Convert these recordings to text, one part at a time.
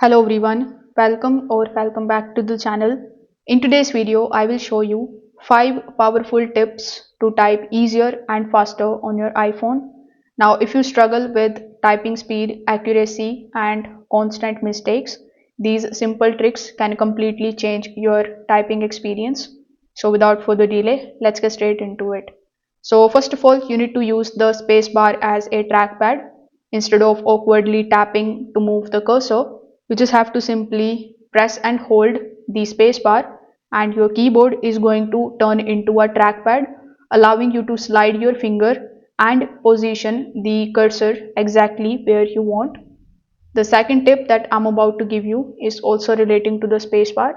Hello everyone, welcome back to the channel. In today's video, I will show you 5 powerful tips to type easier and faster on your iPhone. Now, if you struggle with typing speed, accuracy, and constant mistakes, these simple tricks can completely change your typing experience. So, without further delay, let's get straight into it. So, first of all, you need to use the spacebar as a trackpad instead of awkwardly tapping to move the cursor. You just have to simply press and hold the spacebar, and your keyboard is going to turn into a trackpad, allowing you to slide your finger and position the cursor exactly where you want. The second tip that I'm about to give you is also relating to the spacebar.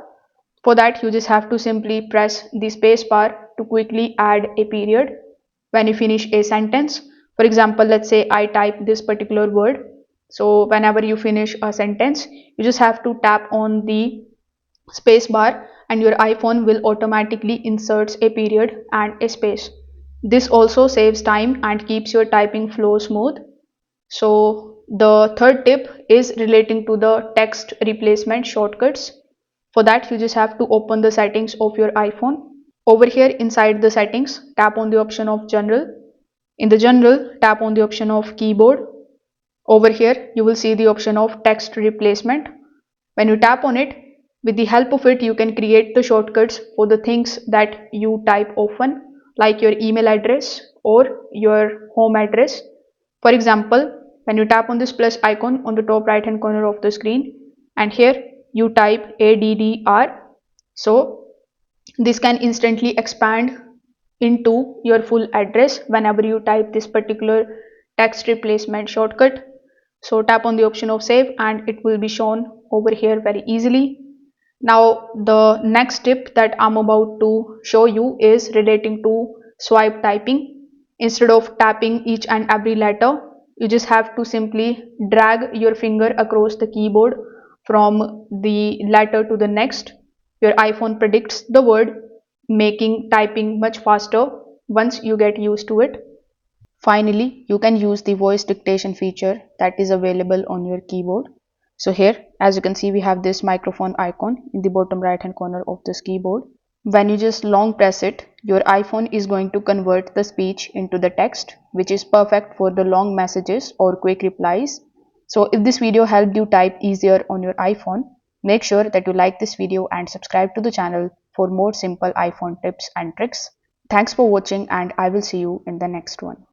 For that, you just have to simply press the spacebar to quickly add a period when you finish a sentence. For example, let's say I type this particular word. So whenever you finish a sentence, you just have to tap on the spacebar and your iPhone will automatically insert a period and a space. This also saves time and keeps your typing flow smooth. So the third tip is relating to the text replacement shortcuts. For that, you just have to open the settings of your iPhone. Over here inside the settings, tap on the option of general. In the general, tap on the option of keyboard. Over here, you will see the option of text replacement. When you tap on it, with the help of it, you can create the shortcuts for the things that you type often, like your email address or your home address. For example, when you tap on this plus icon on the top right hand corner of the screen, and here you type ADDR, so this can instantly expand into your full address whenever you type this particular text replacement shortcut. So tap on the option of save and it will be shown over here very easily. Now the next tip that I'm about to show you is relating to swipe typing. Instead of tapping each and every letter, you just have to simply drag your finger across the keyboard from the letter to the next. Your iPhone predicts the word, making typing much faster once you get used to it. Finally, you can use the voice dictation feature that is available on your keyboard. So here, as you can see, we have this microphone icon in the bottom right hand corner of this keyboard. When you just long press it, your iPhone is going to convert the speech into the text, which is perfect for the long messages or quick replies. So if this video helped you type easier on your iPhone, make sure that you like this video and subscribe to the channel for more simple iPhone tips and tricks. Thanks for watching and I will see you in the next one.